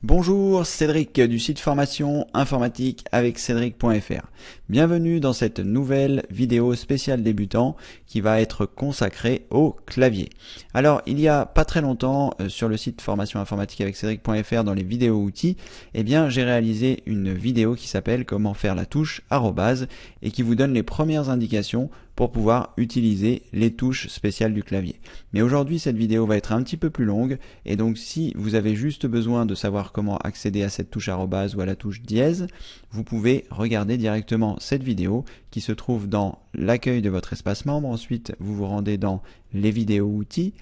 Bonjour, Cédric du site formation informatique avec Cédric.fr. Bienvenue dans cette nouvelle vidéo spéciale débutant qui va être consacrée au clavier. Alors, il y a pas très longtemps sur le site formation informatique avec Cédric.fr dans les vidéos outils, j'ai réalisé une vidéo qui s'appelle comment faire la touche arrobase et qui vous donne les premières indications pour pouvoir utiliser les touches spéciales du clavier. Mais aujourd'hui, cette vidéo va être un petit peu plus longue et donc si vous avez juste besoin de savoir comment accéder à cette touche arrobase ou à la touche dièse, vous pouvez regarder directement cette vidéo qui se trouve dans l'accueil de votre espace membre. Ensuite, vous vous rendez dans les vidéos outils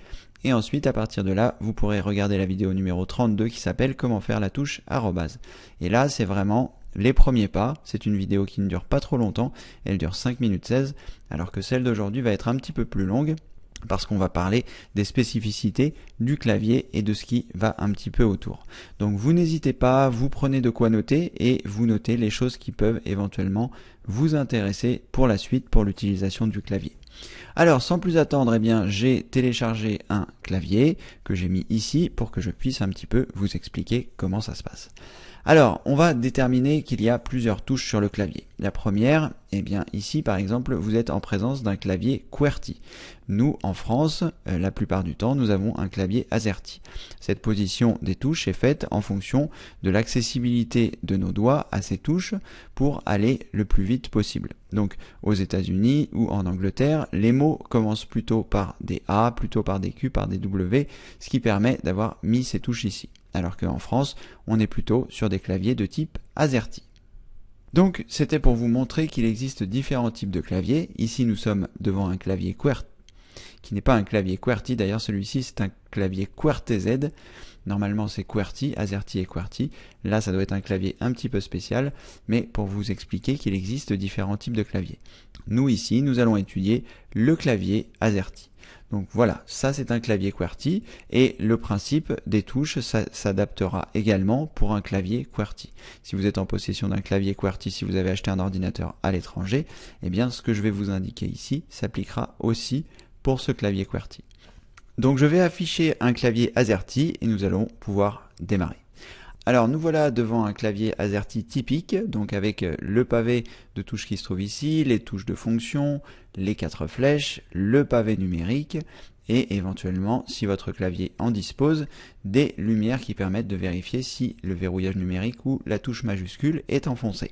et ensuite, à partir de là, vous pourrez regarder la vidéo numéro 32 qui s'appelle comment faire la touche arrobase. Et là, c'est vraiment les premiers pas. C'est une vidéo qui ne dure pas trop longtemps, elle dure 5 minutes 16, alors que celle d'aujourd'hui va être un petit peu plus longue parce qu'on va parler des spécificités du clavier et de ce qui va un petit peu autour. Donc vous n'hésitez pas, vous prenez de quoi noter et vous notez les choses qui peuvent éventuellement vous intéresser pour la suite pour l'utilisation du clavier. Alors sans plus attendre, j'ai téléchargé un clavier que j'ai mis ici pour que je puisse un petit peu vous expliquer comment ça se passe. Alors, on va déterminer qu'il y a plusieurs touches sur le clavier. La première, ici par exemple, vous êtes en présence d'un clavier QWERTY. Nous, en France, la plupart du temps, nous avons un clavier AZERTY. Cette position des touches est faite en fonction de l'accessibilité de nos doigts à ces touches pour aller le plus vite possible. Donc, aux États-Unis ou en Angleterre, les mots commencent plutôt par des A, plutôt par des Q, par des W, ce qui permet d'avoir mis ces touches ici. Alors qu'en France, on est plutôt sur des claviers de type AZERTY. Donc, c'était pour vous montrer qu'il existe différents types de claviers. Ici, nous sommes devant un clavier QWERTY, qui n'est pas un clavier QWERTY. D'ailleurs, celui-ci, c'est un clavier QWERTZ. Normalement, c'est QWERTY, AZERTY et QWERTY. Là, ça doit être un clavier un petit peu spécial, mais pour vous expliquer qu'il existe différents types de claviers. Nous, ici, nous allons étudier le clavier AZERTY. Donc voilà, ça c'est un clavier QWERTY et le principe des touches s'adaptera également pour un clavier QWERTY. Si vous êtes en possession d'un clavier QWERTY, si vous avez acheté un ordinateur à l'étranger, ce que je vais vous indiquer ici s'appliquera aussi pour ce clavier QWERTY. Donc je vais afficher un clavier AZERTY et nous allons pouvoir démarrer. Alors nous voilà devant un clavier AZERTY typique, donc avec le pavé de touches qui se trouve ici, les touches de fonction, les 4 flèches, le pavé numérique et éventuellement, si votre clavier en dispose, des lumières qui permettent de vérifier si le verrouillage numérique ou la touche majuscule est enfoncée.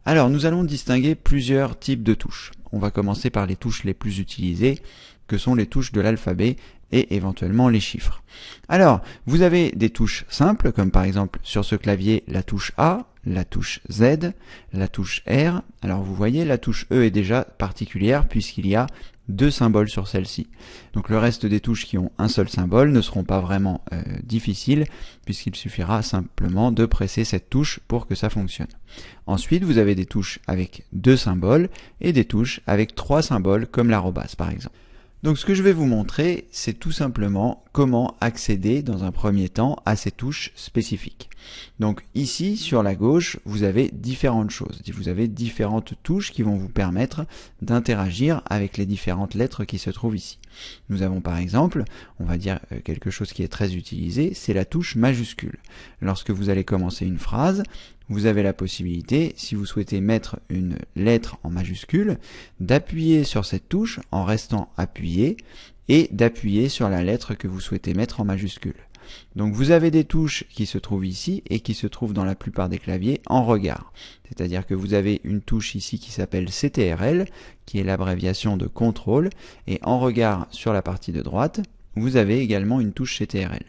Alors nous allons distinguer plusieurs types de touches. On va commencer par les touches les plus utilisées, que sont les touches de l'alphabet et éventuellement les chiffres. Alors, vous avez des touches simples, comme par exemple sur ce clavier la touche A, la touche Z, la touche R. Alors vous voyez, la touche E est déjà particulière puisqu'il y a 2 symboles sur celle-ci. Donc le reste des touches qui ont un seul symbole ne seront pas vraiment difficiles puisqu'il suffira simplement de presser cette touche pour que ça fonctionne. Ensuite, vous avez des touches avec 2 symboles et des touches avec 3 symboles comme l'arrobase par exemple. Donc ce que je vais vous montrer, c'est tout simplement comment accéder dans un premier temps à ces touches spécifiques. Donc ici, sur la gauche, vous avez différentes choses. Vous avez différentes touches qui vont vous permettre d'interagir avec les différentes lettres qui se trouvent ici. Nous avons par exemple, on va dire quelque chose qui est très utilisé, c'est la touche majuscule. Lorsque vous allez commencer une phrase, vous avez la possibilité, si vous souhaitez mettre une lettre en majuscule, d'appuyer sur cette touche en restant appuyé et d'appuyer sur la lettre que vous souhaitez mettre en majuscule. Donc vous avez des touches qui se trouvent ici et qui se trouvent dans la plupart des claviers en regard. C'est-à-dire que vous avez une touche ici qui s'appelle CTRL, qui est l'abréviation de contrôle, et en regard sur la partie de droite, vous avez également une touche CTRL.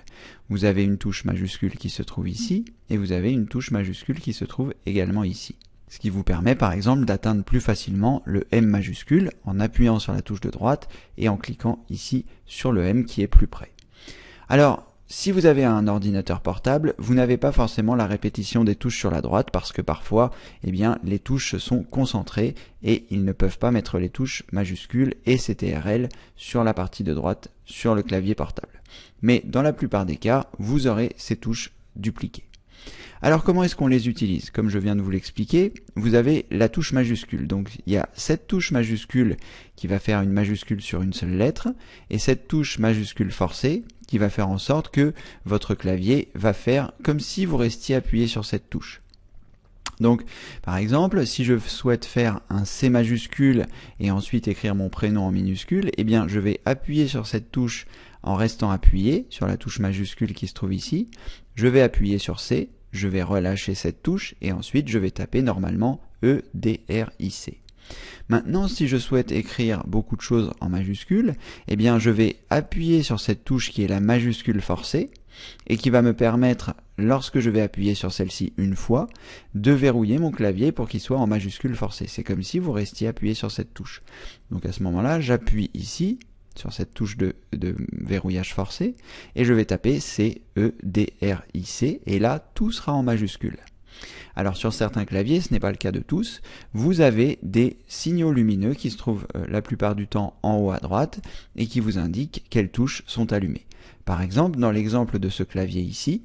Vous avez une touche majuscule qui se trouve ici, et vous avez une touche majuscule qui se trouve également ici. Ce qui vous permet par exemple d'atteindre plus facilement le M majuscule en appuyant sur la touche de droite et en cliquant ici sur le M qui est plus près. Alors, si vous avez un ordinateur portable, vous n'avez pas forcément la répétition des touches sur la droite parce que parfois, les touches sont concentrées et ils ne peuvent pas mettre les touches majuscules et CTRL sur la partie de droite sur le clavier portable. Mais dans la plupart des cas, vous aurez ces touches dupliquées. Alors comment est-ce qu'on les utilise? Comme je viens de vous l'expliquer, vous avez la touche majuscule. Donc il y a cette touche majuscule qui va faire une majuscule sur une seule lettre, et cette touche majuscule forcée qui va faire en sorte que votre clavier va faire comme si vous restiez appuyé sur cette touche. Donc, par exemple, si je souhaite faire un C majuscule et ensuite écrire mon prénom en minuscule, eh bien, je vais appuyer sur cette touche en restant appuyé sur la touche majuscule qui se trouve ici. Je vais appuyer sur C, je vais relâcher cette touche et ensuite je vais taper normalement E, D, R, I, C. Maintenant, si je souhaite écrire beaucoup de choses en majuscule, eh bien, je vais appuyer sur cette touche qui est la majuscule forcée et qui va me permettre, lorsque je vais appuyer sur celle-ci une fois, de verrouiller mon clavier pour qu'il soit en majuscule forcée. C'est comme si vous restiez appuyé sur cette touche. Donc à ce moment-là, j'appuie ici sur cette touche de verrouillage forcé et je vais taper C, E, D, R, I, C et là, tout sera en majuscule. Alors sur certains claviers, ce n'est pas le cas de tous, vous avez des signaux lumineux qui se trouvent la plupart du temps en haut à droite et qui vous indiquent quelles touches sont allumées. Par exemple, dans l'exemple de ce clavier ici,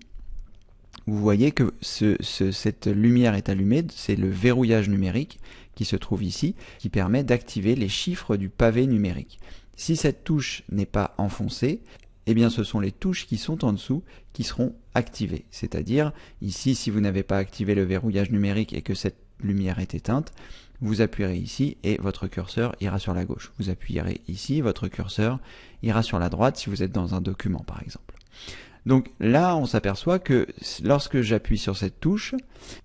vous voyez que cette lumière est allumée, c'est le verrouillage numérique qui se trouve ici, qui permet d'activer les chiffres du pavé numérique. Si cette touche n'est pas enfoncée, eh bien ce sont les touches qui sont en dessous qui seront activées. C'est-à-dire, ici, si vous n'avez pas activé le verrouillage numérique et que cette lumière est éteinte, vous appuierez ici et votre curseur ira sur la gauche. Vous appuierez ici, votre curseur ira sur la droite si vous êtes dans un document par exemple. Donc là, on s'aperçoit que lorsque j'appuie sur cette touche,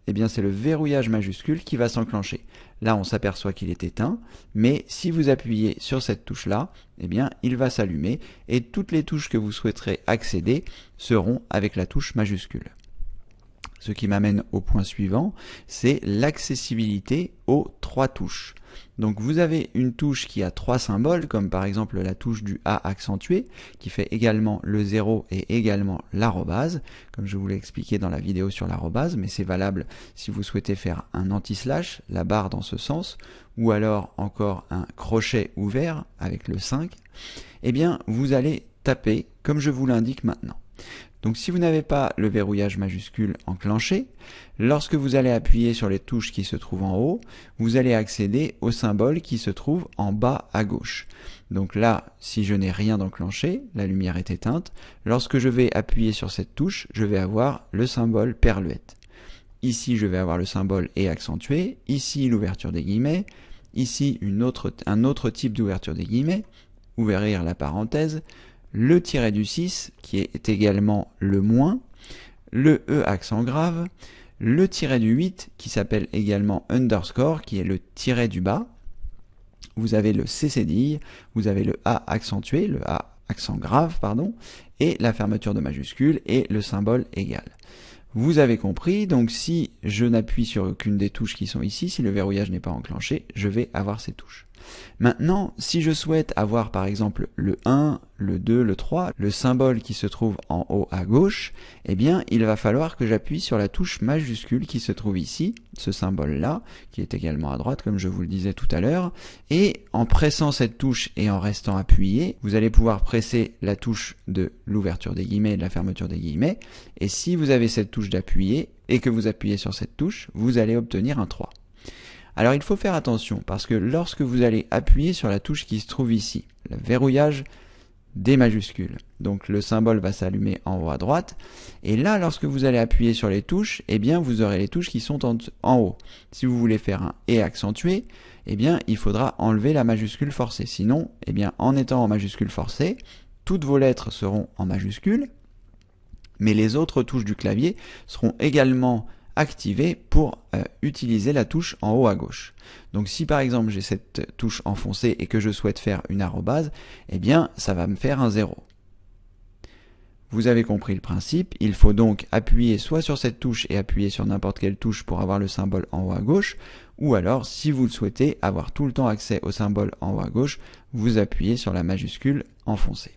eh bien c'est le verrouillage majuscule qui va s'enclencher. Là, on s'aperçoit qu'il est éteint, mais si vous appuyez sur cette touche-là, eh bien il va s'allumer et toutes les touches que vous souhaiterez accéder seront avec la touche majuscule. Ce qui m'amène au point suivant, c'est l'accessibilité aux 3 touches. Donc vous avez une touche qui a 3 symboles, comme par exemple la touche du A accentué, qui fait également le 0 et également l'arrobase, comme je vous l'ai expliqué dans la vidéo sur l'arrobase, mais c'est valable si vous souhaitez faire un anti-slash, la barre dans ce sens, ou alors encore un crochet ouvert avec le 5, eh bien vous allez taper comme je vous l'indique maintenant. Donc si vous n'avez pas le verrouillage majuscule enclenché, lorsque vous allez appuyer sur les touches qui se trouvent en haut, vous allez accéder au symbole qui se trouve en bas à gauche. Donc là, si je n'ai rien d'enclenché, la lumière est éteinte, lorsque je vais appuyer sur cette touche, je vais avoir le symbole perluette. Ici, je vais avoir le symbole et accentué, ici l'ouverture des guillemets, ici un autre type d'ouverture des guillemets, ouvrir la parenthèse, le tiret du 6 qui est également le moins, le E accent grave, le tiret du 8 qui s'appelle également underscore qui est le tiret du bas, vous avez le C cédille, vous avez le A accentué, le A accent grave pardon, et la fermeture de majuscule et le symbole égal. Vous avez compris, donc si je n'appuie sur aucune des touches qui sont ici, si le verrouillage n'est pas enclenché, je vais avoir ces touches. Maintenant, si je souhaite avoir par exemple le 1, le 2, le 3, le symbole qui se trouve en haut à gauche, eh bien il va falloir que j'appuie sur la touche majuscule qui se trouve ici, ce symbole-là, qui est également à droite comme je vous le disais tout à l'heure, et en pressant cette touche et en restant appuyé, vous allez pouvoir presser la touche de l'ouverture des guillemets et de la fermeture des guillemets, et si vous avez cette touche d'appuyer et que vous appuyez sur cette touche, vous allez obtenir un 3. Alors il faut faire attention parce que lorsque vous allez appuyer sur la touche qui se trouve ici, le verrouillage des majuscules, donc le symbole va s'allumer en haut à droite, et là lorsque vous allez appuyer sur les touches, eh bien vous aurez les touches qui sont en haut. Si vous voulez faire un et accentué, eh bien il faudra enlever la majuscule forcée, sinon eh bien en étant en majuscule forcée, toutes vos lettres seront en majuscule, mais les autres touches du clavier seront également activé pour utiliser la touche en haut à gauche. Donc si par exemple j'ai cette touche enfoncée et que je souhaite faire une arrobase, eh bien ça va me faire un 0. Vous avez compris le principe, il faut donc appuyer soit sur cette touche et appuyer sur n'importe quelle touche pour avoir le symbole en haut à gauche, ou alors si vous le souhaitez avoir tout le temps accès au symbole en haut à gauche, vous appuyez sur la majuscule enfoncée.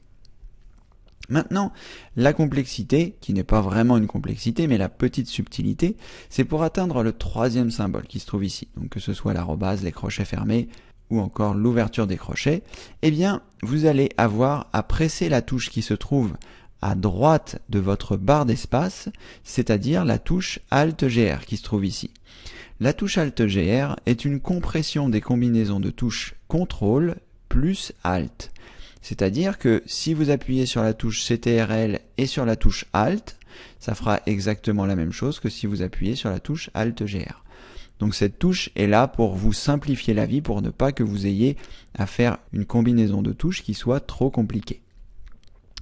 Maintenant, la complexité, qui n'est pas vraiment une complexité, mais la petite subtilité, c'est pour atteindre le 3e symbole qui se trouve ici. Donc que ce soit l'arrobase, les crochets fermés, ou encore l'ouverture des crochets, eh bien, vous allez avoir à presser la touche qui se trouve à droite de votre barre d'espace, c'est-à-dire la touche Alt-GR qui se trouve ici. La touche Alt-GR est une compression des combinaisons de touches CTRL plus Alt. C'est-à-dire que si vous appuyez sur la touche CTRL et sur la touche Alt, ça fera exactement la même chose que si vous appuyez sur la touche Alt-GR. Donc cette touche est là pour vous simplifier la vie, pour ne pas que vous ayez à faire une combinaison de touches qui soit trop compliquée.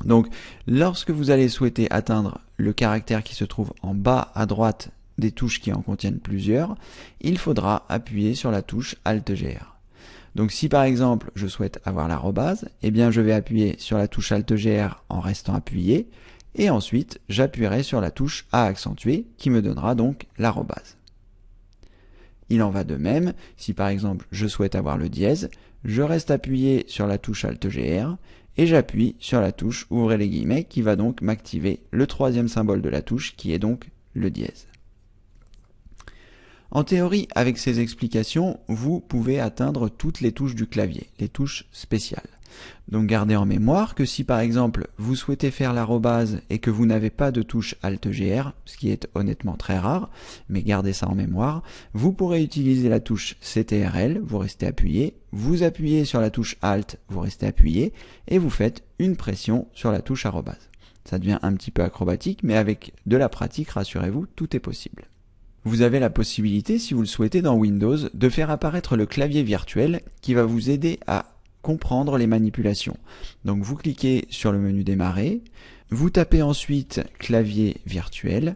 Donc lorsque vous allez souhaiter atteindre le caractère qui se trouve en bas à droite des touches qui en contiennent plusieurs, il faudra appuyer sur la touche Alt-GR. Donc si par exemple je souhaite avoir l'arrobase, eh bien je vais appuyer sur la touche Alt-GR en restant appuyé, et ensuite j'appuierai sur la touche A accentuée qui me donnera donc l'arrobase. Il en va de même, si par exemple je souhaite avoir le dièse, je reste appuyé sur la touche Alt-GR, et j'appuie sur la touche ouvrez les guillemets qui va donc m'activer le troisième symbole de la touche qui est donc le dièse. En théorie, avec ces explications, vous pouvez atteindre toutes les touches du clavier, les touches spéciales. Donc gardez en mémoire que si par exemple vous souhaitez faire l'arrobase et que vous n'avez pas de touche Alt-GR, ce qui est honnêtement très rare, mais gardez ça en mémoire, vous pourrez utiliser la touche CTRL, vous restez appuyé, vous appuyez sur la touche Alt, vous restez appuyé, et vous faites une pression sur la touche arrobase. Ça devient un petit peu acrobatique, mais avec de la pratique, rassurez-vous, tout est possible. Vous avez la possibilité, si vous le souhaitez dans Windows, de faire apparaître le clavier virtuel qui va vous aider à comprendre les manipulations. Donc vous cliquez sur le menu démarrer, vous tapez ensuite clavier virtuel,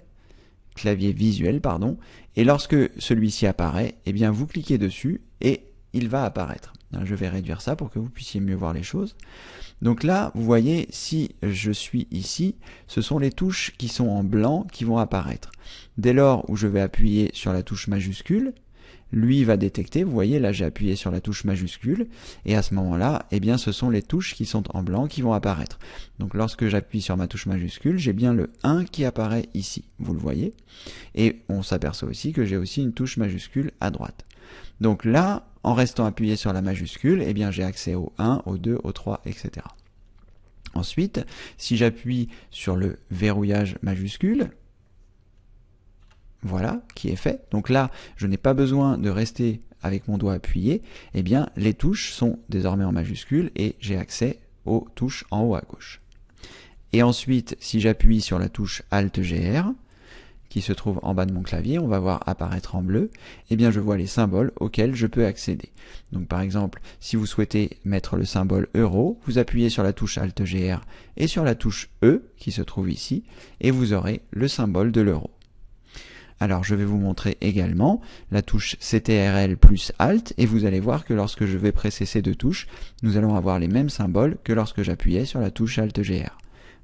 clavier visuel pardon, et lorsque celui-ci apparaît, eh bien vous cliquez dessus et il va apparaître. Je vais réduire ça pour que vous puissiez mieux voir les choses. Donc là, vous voyez, si je suis ici, ce sont les touches qui sont en blanc qui vont apparaître. Dès lors où je vais appuyer sur la touche majuscule, lui va détecter, vous voyez, là j'ai appuyé sur la touche majuscule, et à ce moment-là, eh bien ce sont les touches qui sont en blanc qui vont apparaître. Donc lorsque j'appuie sur ma touche majuscule, j'ai bien le 1 qui apparaît ici, vous le voyez, et on s'aperçoit aussi que j'ai aussi une touche majuscule à droite. Donc là, en restant appuyé sur la majuscule, eh bien j'ai accès au 1, au 2, au 3, etc. Ensuite, si j'appuie sur le verrouillage majuscule, voilà, qui est fait. Donc là, je n'ai pas besoin de rester avec mon doigt appuyé. Eh bien, les touches sont désormais en majuscule et j'ai accès aux touches en haut à gauche. Et ensuite, si j'appuie sur la touche Alt-GR, qui se trouve en bas de mon clavier, on va voir apparaître en bleu, eh bien je vois les symboles auxquels je peux accéder. Donc par exemple, si vous souhaitez mettre le symbole euro, vous appuyez sur la touche Alt-GR et sur la touche E, qui se trouve ici, et vous aurez le symbole de l'euro. Alors je vais vous montrer également la touche CTRL plus Alt, et vous allez voir que lorsque je vais presser ces deux touches, nous allons avoir les mêmes symboles que lorsque j'appuyais sur la touche Alt-GR.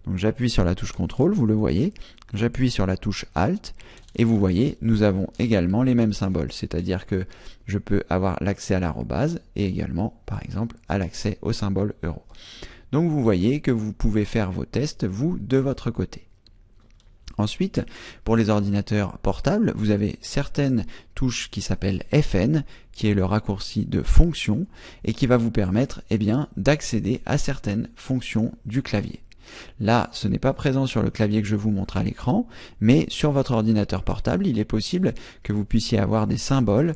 Donc j'appuie sur la touche CTRL, vous le voyez, j'appuie sur la touche Alt, et vous voyez, nous avons également les mêmes symboles, c'est-à-dire que je peux avoir l'accès à l'arrobase, et également, par exemple, à l'accès au symbole euro. Donc vous voyez que vous pouvez faire vos tests, vous, de votre côté. Ensuite, pour les ordinateurs portables, vous avez certaines touches qui s'appellent FN, qui est le raccourci de fonction, et qui va vous permettre, eh bien, d'accéder à certaines fonctions du clavier. Là, ce n'est pas présent sur le clavier que je vous montre à l'écran, mais sur votre ordinateur portable, il est possible que vous puissiez avoir des symboles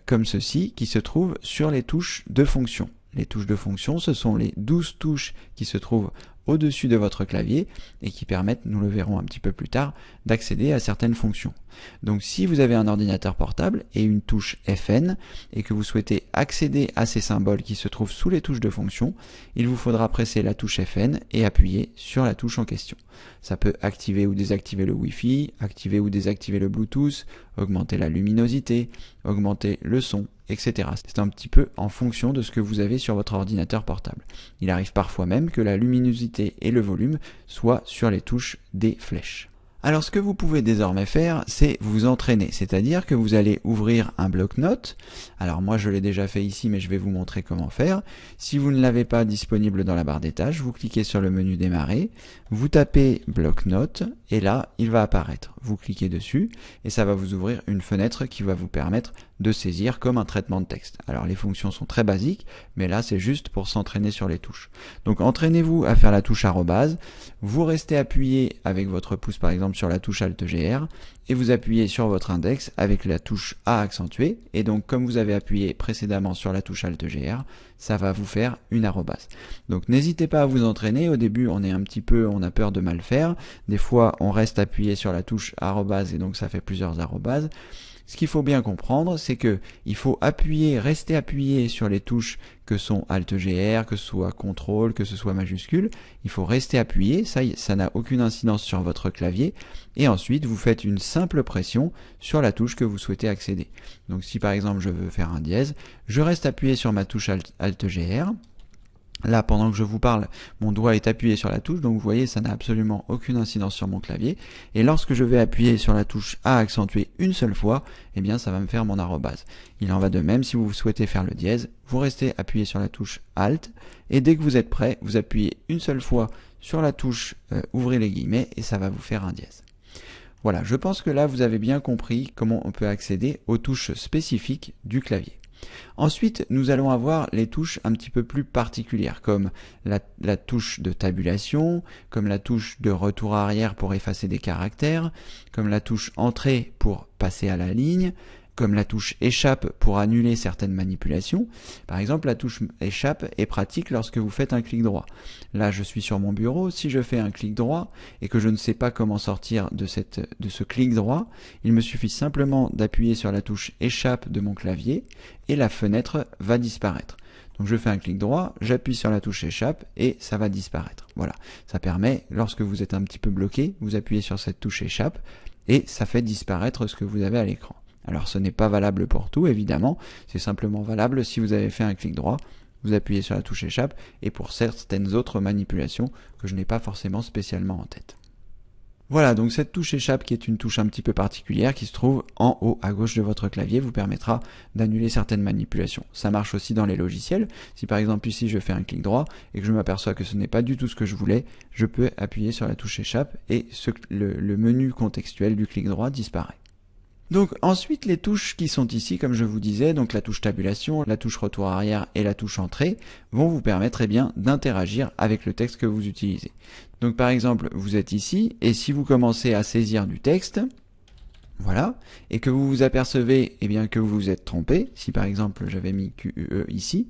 comme ceci qui se trouvent sur les touches de fonction. Les touches de fonction, ce sont les 12 touches qui se trouvent au-dessus de votre clavier et qui permettent, nous le verrons un petit peu plus tard, d'accéder à certaines fonctions. Donc si vous avez un ordinateur portable et une touche FN et que vous souhaitez accéder à ces symboles qui se trouvent sous les touches de fonction, il vous faudra presser la touche FN et appuyer sur la touche en question. Ça peut activer ou désactiver le Wi-Fi, activer ou désactiver le Bluetooth, augmenter la luminosité, augmenter le son, etc. C'est un petit peu en fonction de ce que vous avez sur votre ordinateur portable. Il arrive parfois même que la luminosité et le volume soient sur les touches des flèches. Alors ce que vous pouvez désormais faire, c'est vous entraîner, c'est-à-dire que vous allez ouvrir un bloc-notes. Alors moi je l'ai déjà fait ici, mais je vais vous montrer comment faire. Si vous ne l'avez pas disponible dans la barre des tâches, vous cliquez sur le menu démarrer, vous tapez bloc-notes, et là il va apparaître. Vous cliquez dessus, et ça va vous ouvrir une fenêtre qui va vous permettre de saisir comme un traitement de texte. Alors les fonctions sont très basiques, mais là c'est juste pour s'entraîner sur les touches. Donc entraînez-vous à faire la touche arrobase, vous restez appuyé avec votre pouce par exemple sur la touche Alt-GR, et vous appuyez sur votre index avec la touche A accentuée, et donc comme vous avez appuyé précédemment sur la touche Alt-GR, ça va vous faire une arrobase. Donc n'hésitez pas à vous entraîner, au début on a peur de mal faire, des fois on reste appuyé sur la touche arrobase et donc ça fait plusieurs arrobases. Ce qu'il faut bien comprendre, c'est que il faut rester appuyé sur les touches que sont Alt-GR, que ce soit CTRL, que ce soit majuscule. Il faut rester appuyé, ça n'a aucune incidence sur votre clavier. Et ensuite, vous faites une simple pression sur la touche que vous souhaitez accéder. Donc si par exemple je veux faire un dièse, je reste appuyé sur ma touche Alt-GR. Là, pendant que je vous parle, mon doigt est appuyé sur la touche, donc vous voyez, ça n'a absolument aucune incidence sur mon clavier. Et lorsque je vais appuyer sur la touche A accentuée une seule fois, eh bien, ça va me faire mon arrobase. Il en va de même si vous souhaitez faire le dièse, vous restez appuyé sur la touche Alt, et dès que vous êtes prêt, vous appuyez une seule fois sur la touche ouvrez les guillemets, et ça va vous faire un dièse. Voilà, je pense que là, vous avez bien compris comment on peut accéder aux touches spécifiques du clavier. Ensuite, nous allons avoir les touches un petit peu plus particulières, comme la touche de tabulation, comme la touche de retour arrière pour effacer des caractères, comme la touche entrée pour passer à la ligne, comme la touche échappe pour annuler certaines manipulations. Par exemple, la touche échappe est pratique lorsque vous faites un clic droit. Là, je suis sur mon bureau, si je fais un clic droit et que je ne sais pas comment sortir de ce clic droit, il me suffit simplement d'appuyer sur la touche échappe de mon clavier et la fenêtre va disparaître. Donc je fais un clic droit, j'appuie sur la touche échappe et ça va disparaître. Voilà, ça permet, lorsque vous êtes un petit peu bloqué, vous appuyez sur cette touche échappe et ça fait disparaître ce que vous avez à l'écran. Alors ce n'est pas valable pour tout évidemment, c'est simplement valable si vous avez fait un clic droit, vous appuyez sur la touche échappe et pour certaines autres manipulations que je n'ai pas forcément spécialement en tête. Voilà, donc cette touche échappe qui est une touche un petit peu particulière qui se trouve en haut à gauche de votre clavier vous permettra d'annuler certaines manipulations. Ça marche aussi dans les logiciels. Si par exemple ici je fais un clic droit et que je m'aperçois que ce n'est pas du tout ce que je voulais, je peux appuyer sur la touche échappe et le menu contextuel du clic droit disparaît. Donc ensuite les touches qui sont ici, comme je vous disais, donc la touche tabulation, la touche retour arrière et la touche entrée vont vous permettre d'interagir avec le texte que vous utilisez. Donc par exemple, vous êtes ici et si vous commencez à saisir du texte, voilà, et que vous vous apercevez que vous vous êtes trompé, si par exemple j'avais mis QUE ici,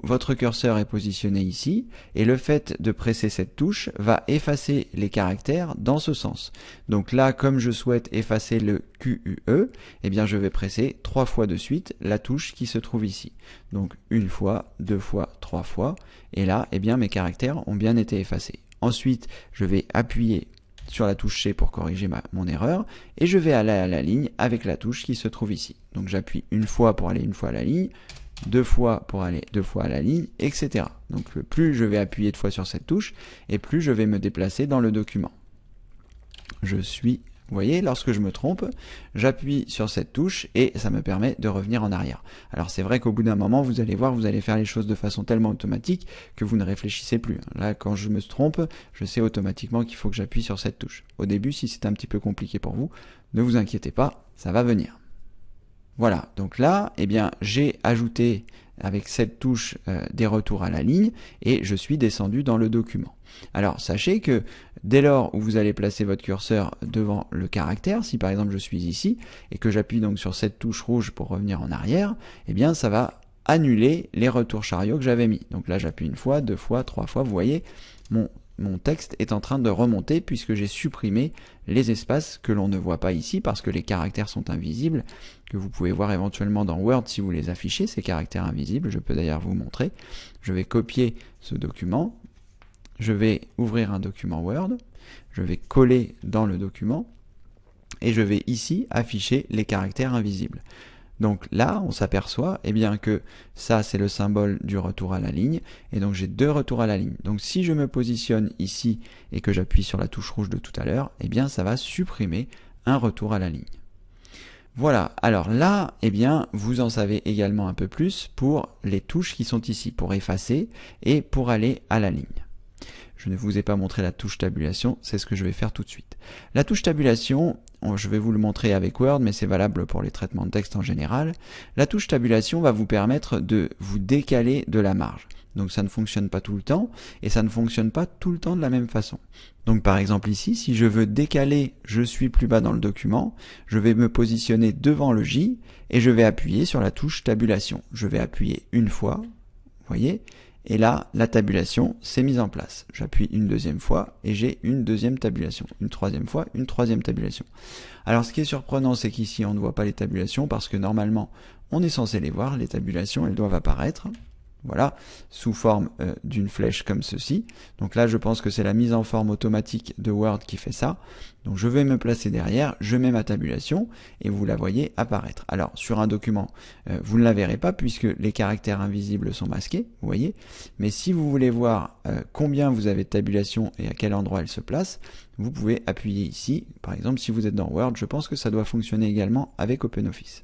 votre curseur est positionné ici, et le fait de presser cette touche va effacer les caractères dans ce sens. Donc là, comme je souhaite effacer le QUE, je vais presser 3 fois de suite la touche qui se trouve ici. Donc une fois, 2 fois, 3 fois, et là, mes caractères ont bien été effacés. Ensuite, je vais appuyer sur la touche C pour corriger mon erreur, et je vais aller à la ligne avec la touche qui se trouve ici. Donc j'appuie une fois pour aller une fois à la ligne, 2 fois pour aller 2 fois à la ligne, etc. Donc plus je vais appuyer de fois sur cette touche, et plus je vais me déplacer dans le document. Vous voyez, lorsque je me trompe, j'appuie sur cette touche et ça me permet de revenir en arrière. Alors c'est vrai qu'au bout d'un moment, vous allez voir, vous allez faire les choses de façon tellement automatique que vous ne réfléchissez plus. Là, quand je me trompe, je sais automatiquement qu'il faut que j'appuie sur cette touche. Au début, si c'est un petit peu compliqué pour vous, ne vous inquiétez pas, ça va venir. Voilà, donc là, j'ai ajouté avec cette touche des retours à la ligne et je suis descendu dans le document. Alors sachez que dès lors où vous allez placer votre curseur devant le caractère, si par exemple je suis ici et que j'appuie donc sur cette touche rouge pour revenir en arrière, ça va annuler les retours chariots que j'avais mis. Donc là j'appuie une fois, 2 fois, 3 fois, vous voyez, mon texte est en train de remonter puisque j'ai supprimé les espaces que l'on ne voit pas ici parce que les caractères sont invisibles, que vous pouvez voir éventuellement dans Word si vous les affichez, ces caractères invisibles. Je peux d'ailleurs vous montrer. Je vais copier ce document, je vais ouvrir un document Word, je vais coller dans le document et je vais ici afficher les caractères invisibles. Donc là, on s'aperçoit eh bien que ça, c'est le symbole du retour à la ligne, et donc j'ai deux retours à la ligne. Donc si je me positionne ici et que j'appuie sur la touche rouge de tout à l'heure, eh bien ça va supprimer un retour à la ligne. Voilà, alors là, eh bien, vous en savez également un peu plus pour les touches qui sont ici, pour effacer et pour aller à la ligne. Je ne vous ai pas montré la touche tabulation, c'est ce que je vais faire tout de suite. La touche tabulation, je vais vous le montrer avec Word, mais c'est valable pour les traitements de texte en général. La touche tabulation va vous permettre de vous décaler de la marge. Donc ça ne fonctionne pas tout le temps, et ça ne fonctionne pas tout le temps de la même façon. Donc par exemple ici, si je veux décaler, je suis plus bas dans le document, je vais me positionner devant le J, et je vais appuyer sur la touche tabulation. Je vais appuyer une fois, vous voyez, et là, la tabulation s'est mise en place. J'appuie une deuxième fois et j'ai une deuxième tabulation. Une troisième fois, une troisième tabulation. Alors ce qui est surprenant, c'est qu'ici on ne voit pas les tabulations parce que normalement on est censé les voir, les tabulations, elles doivent apparaître. Voilà, sous forme d'une flèche comme ceci. Donc là, je pense que c'est la mise en forme automatique de Word qui fait ça. Donc je vais me placer derrière, je mets ma tabulation et vous la voyez apparaître. Alors sur un document, vous ne la verrez pas puisque les caractères invisibles sont masqués, vous voyez. Mais si vous voulez voir combien vous avez de tabulation et à quel endroit elle se place, vous pouvez appuyer ici. Par exemple, si vous êtes dans Word, je pense que ça doit fonctionner également avec OpenOffice.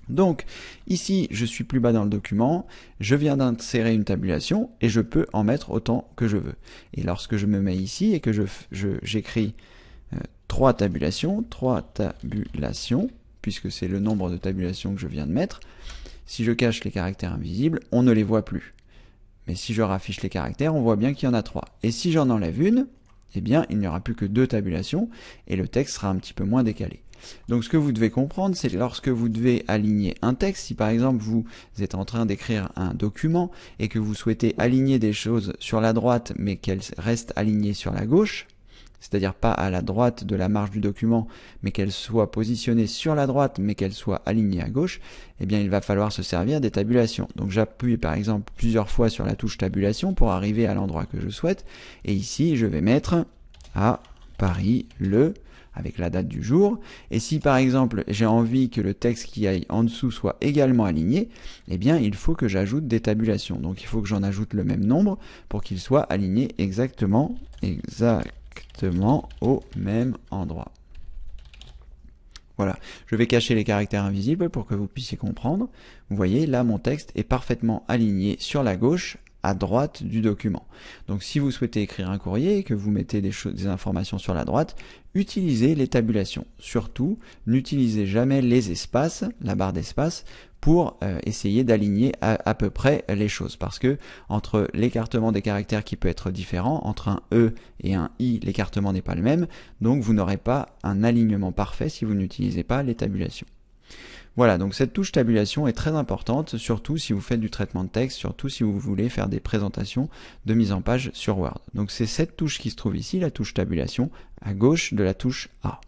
Donc ici je suis plus bas dans le document, je viens d'insérer une tabulation et je peux en mettre autant que je veux. Et lorsque je me mets ici et que j'écris 3 tabulations, puisque c'est le nombre de tabulations que je viens de mettre, si je cache les caractères invisibles, on ne les voit plus. Mais si je raffiche les caractères, on voit bien qu'il y en a 3. Et si j'en enlève une, eh bien il n'y aura plus que 2 tabulations et le texte sera un petit peu moins décalé. Donc ce que vous devez comprendre, c'est lorsque vous devez aligner un texte, si par exemple vous êtes en train d'écrire un document et que vous souhaitez aligner des choses sur la droite mais qu'elles restent alignées sur la gauche, c'est-à-dire pas à la droite de la marge du document mais qu'elles soient positionnées sur la droite mais qu'elles soient alignées à gauche, eh bien il va falloir se servir des tabulations. Donc j'appuie par exemple plusieurs fois sur la touche tabulation pour arriver à l'endroit que je souhaite et ici je vais mettre à Paris le avec la date du jour, et si par exemple j'ai envie que le texte qui aille en dessous soit également aligné, eh bien il faut que j'ajoute des tabulations. Donc il faut que j'en ajoute le même nombre pour qu'il soit aligné exactement au même endroit. Voilà, je vais cacher les caractères invisibles pour que vous puissiez comprendre. Vous voyez, là mon texte est parfaitement aligné sur la gauche, à droite du document. Donc si vous souhaitez écrire un courrier et que vous mettez des informations sur la droite, utilisez les tabulations. Surtout, n'utilisez jamais les espaces, la barre d'espace, pour essayer d'aligner à peu près les choses. Parce que entre l'écartement des caractères qui peut être différent, entre un E et un I, l'écartement n'est pas le même, donc vous n'aurez pas un alignement parfait si vous n'utilisez pas les tabulations. Voilà, donc cette touche tabulation est très importante, surtout si vous faites du traitement de texte, surtout si vous voulez faire des présentations de mise en page sur Word. Donc c'est cette touche qui se trouve ici, la touche tabulation, à gauche de la touche A.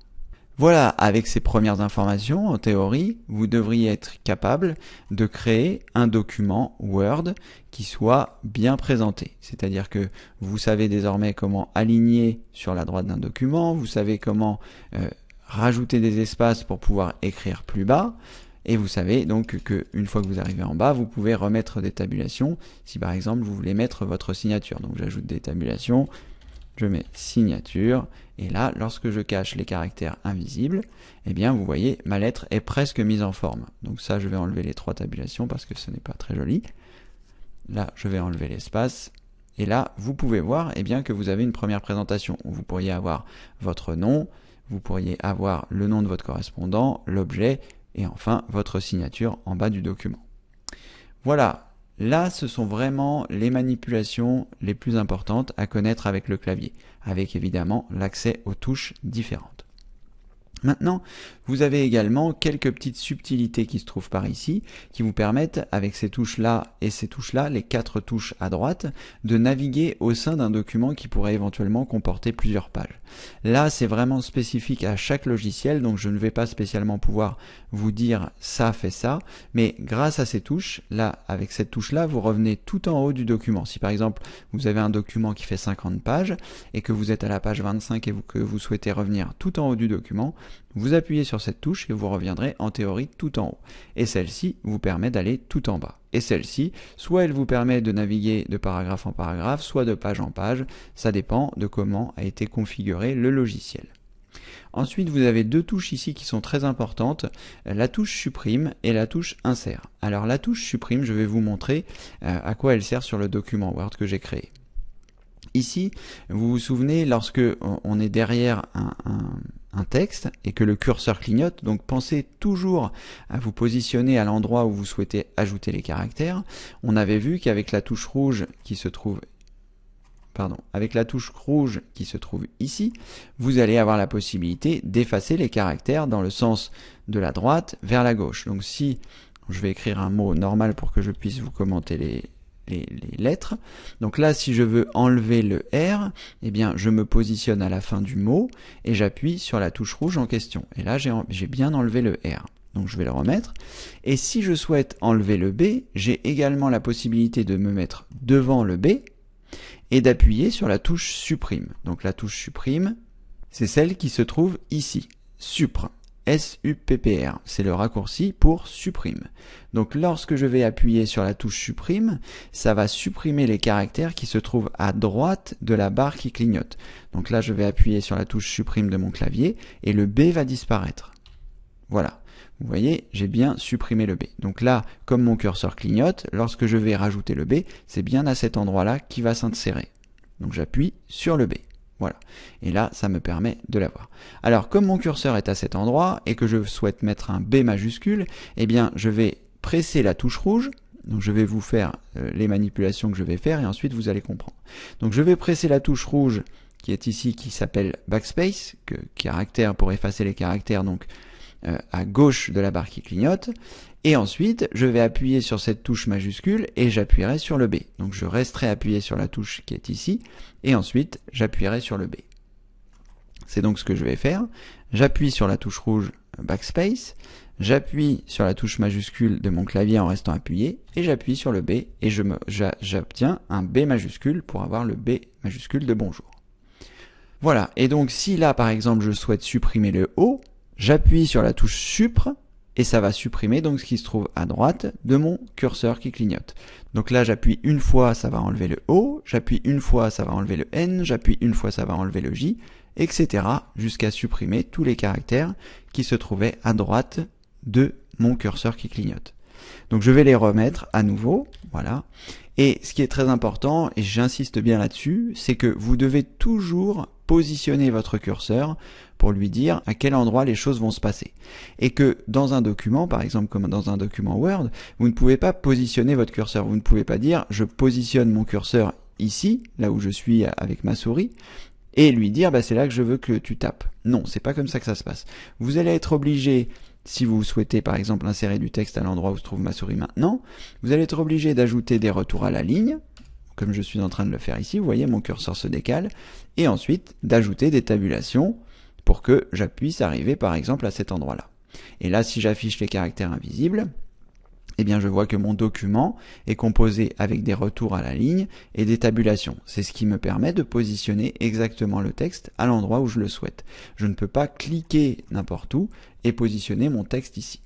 Voilà, avec ces premières informations, en théorie, vous devriez être capable de créer un document Word qui soit bien présenté. C'est-à-dire que vous savez désormais comment aligner sur la droite d'un document, vous savez comment rajouter des espaces pour pouvoir écrire plus bas, et vous savez donc qu'une fois que vous arrivez en bas, vous pouvez remettre des tabulations, si par exemple vous voulez mettre votre signature. Donc j'ajoute des tabulations, je mets signature, et là, lorsque je cache les caractères invisibles, eh bien vous voyez, ma lettre est presque mise en forme. Donc ça, je vais enlever les 3 tabulations parce que ce n'est pas très joli. Là, je vais enlever l'espace. Et là, vous pouvez voir eh bien, que vous avez une première présentation où vous pourriez avoir votre nom, vous pourriez avoir le nom de votre correspondant, l'objet, et enfin votre signature en bas du document. Voilà, là ce sont vraiment les manipulations les plus importantes à connaître avec le clavier, avec évidemment l'accès aux touches différentes. Maintenant, vous avez également quelques petites subtilités qui se trouvent par ici, qui vous permettent, avec ces touches-là et ces touches-là, les 4 touches à droite, de naviguer au sein d'un document qui pourrait éventuellement comporter plusieurs pages. Là, c'est vraiment spécifique à chaque logiciel, donc je ne vais pas spécialement pouvoir vous dire ça fait ça, mais grâce à ces touches, là, avec cette touche-là, vous revenez tout en haut du document. Si par exemple, vous avez un document qui fait 50 pages, et que vous êtes à la page 25 et que vous souhaitez revenir tout en haut du document, vous appuyez sur cette touche et vous reviendrez en théorie tout en haut. Et celle-ci vous permet d'aller tout en bas. Et celle-ci, soit elle vous permet de naviguer de paragraphe en paragraphe, soit de page en page, ça dépend de comment a été configuré le logiciel. Ensuite, vous avez deux touches ici qui sont très importantes, la touche supprime et la touche insère. Alors la touche supprime, je vais vous montrer à quoi elle sert sur le document Word que j'ai créé. Ici, vous vous souvenez, lorsque on est derrière un texte et que le curseur clignote, donc pensez toujours à vous positionner à l'endroit où vous souhaitez ajouter les caractères. On avait vu qu'avec la touche rouge qui se trouve ici, vous allez avoir la possibilité d'effacer les caractères dans le sens de la droite vers la gauche. Donc si je vais écrire un mot normal pour que je puisse vous commenter les lettres. Donc là, si je veux enlever le R, eh bien, je me positionne à la fin du mot et j'appuie sur la touche rouge en question. Et là, j'ai bien enlevé le R. Donc je vais le remettre. Et si je souhaite enlever le B, j'ai également la possibilité de me mettre devant le B et d'appuyer sur la touche supprime. Donc la touche supprime, c'est celle qui se trouve ici, Supr. S-U-P-P-R, c'est le raccourci pour supprime. Donc lorsque je vais appuyer sur la touche supprime, ça va supprimer les caractères qui se trouvent à droite de la barre qui clignote. Donc là je vais appuyer sur la touche supprime de mon clavier et le B va disparaître. Voilà, vous voyez, j'ai bien supprimé le B. Donc là, comme mon curseur clignote, lorsque je vais rajouter le B, c'est bien à cet endroit-là qui va s'insérer. Donc j'appuie sur le B. Voilà. Et là, ça me permet de l'avoir. Alors, comme mon curseur est à cet endroit et que je souhaite mettre un B majuscule, eh bien, je vais presser la touche rouge. Donc, je vais vous faire les manipulations que je vais faire et ensuite vous allez comprendre. Donc, je vais presser la touche rouge qui est ici, qui s'appelle Backspace, caractère pour effacer les caractères, donc à gauche de la barre qui clignote. Et ensuite, je vais appuyer sur cette touche majuscule et j'appuierai sur le B. Donc je resterai appuyé sur la touche qui est ici et ensuite j'appuierai sur le B. C'est donc ce que je vais faire. J'appuie sur la touche rouge Backspace, j'appuie sur la touche majuscule de mon clavier en restant appuyé et j'appuie sur le B et j'obtiens un B majuscule pour avoir le B majuscule de bonjour. Voilà, et donc si là par exemple je souhaite supprimer le O, j'appuie sur la touche Supr et ça va supprimer donc ce qui se trouve à droite de mon curseur qui clignote. Donc là j'appuie une fois, ça va enlever le O, j'appuie une fois, ça va enlever le N, j'appuie une fois, ça va enlever le J, etc. jusqu'à supprimer tous les caractères qui se trouvaient à droite de mon curseur qui clignote. Donc je vais les remettre à nouveau, voilà. Et ce qui est très important, et j'insiste bien là-dessus, c'est que vous devez toujours positionner votre curseur pour lui dire à quel endroit les choses vont se passer. Et que dans un document, par exemple comme dans un document Word, vous ne pouvez pas positionner votre curseur. Vous ne pouvez pas dire je positionne mon curseur ici, là où je suis avec ma souris, et lui dire c'est là que je veux que tu tapes. Non, c'est pas comme ça que ça se passe. Vous allez être obligé, si vous souhaitez par exemple insérer du texte à l'endroit où se trouve ma souris maintenant, vous allez être obligé d'ajouter des retours à la ligne, comme je suis en train de le faire ici, vous voyez mon curseur se décale, et ensuite d'ajouter des tabulations pour que je puisse arriver par exemple à cet endroit-là. Et là, si j'affiche les caractères invisibles, eh bien je vois que mon document est composé avec des retours à la ligne et des tabulations. C'est ce qui me permet de positionner exactement le texte à l'endroit où je le souhaite. Je ne peux pas cliquer n'importe où et positionner mon texte ici.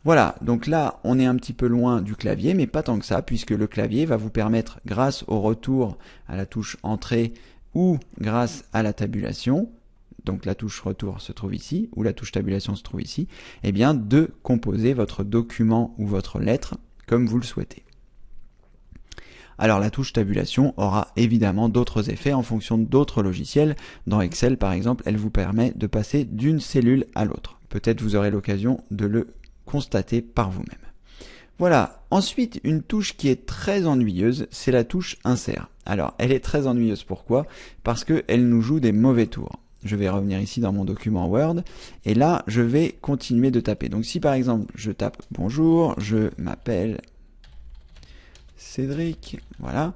Voilà, donc là on est un petit peu loin du clavier, mais pas tant que ça, puisque le clavier va vous permettre, grâce au retour à la touche entrée ou grâce à la tabulation, donc la touche retour se trouve ici, ou la touche tabulation se trouve ici, eh bien de composer votre document ou votre lettre comme vous le souhaitez. Alors la touche tabulation aura évidemment d'autres effets en fonction d'autres logiciels. Dans Excel par exemple, elle vous permet de passer d'une cellule à l'autre. Peut-être vous aurez l'occasion de le constater par vous-même. Voilà, ensuite une touche qui est très ennuyeuse, c'est la touche insert. Alors elle est très ennuyeuse, pourquoi? Parce qu'elle nous joue des mauvais tours. Je vais revenir ici dans mon document Word, et là je vais continuer de taper. Donc si par exemple je tape bonjour, je m'appelle Cédric, voilà,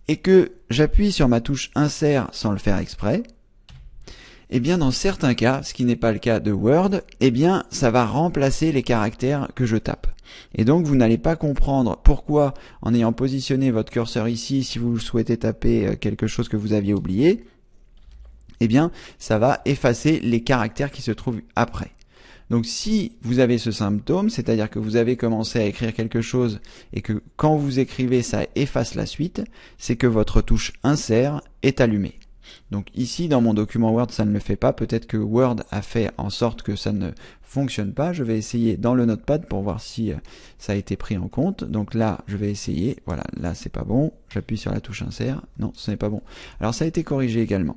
et que j'appuie sur ma touche insert sans le faire exprès, eh bien dans certains cas, ce qui n'est pas le cas de Word, eh bien ça va remplacer les caractères que je tape. Et donc vous n'allez pas comprendre pourquoi, en ayant positionné votre curseur ici, si vous souhaitez taper quelque chose que vous aviez oublié, eh bien, ça va effacer les caractères qui se trouvent après. Donc si vous avez ce symptôme, c'est-à-dire que vous avez commencé à écrire quelque chose et que quand vous écrivez, ça efface la suite, c'est que votre touche insert est allumée. Donc ici, dans mon document Word, ça ne le fait pas. Peut-être que Word a fait en sorte que ça ne fonctionne pas. Je vais essayer dans le Notepad pour voir si ça a été pris en compte. Donc là, je vais essayer. Voilà, là, c'est pas bon. J'appuie sur la touche insert. Non, ce n'est pas bon. Alors ça a été corrigé également.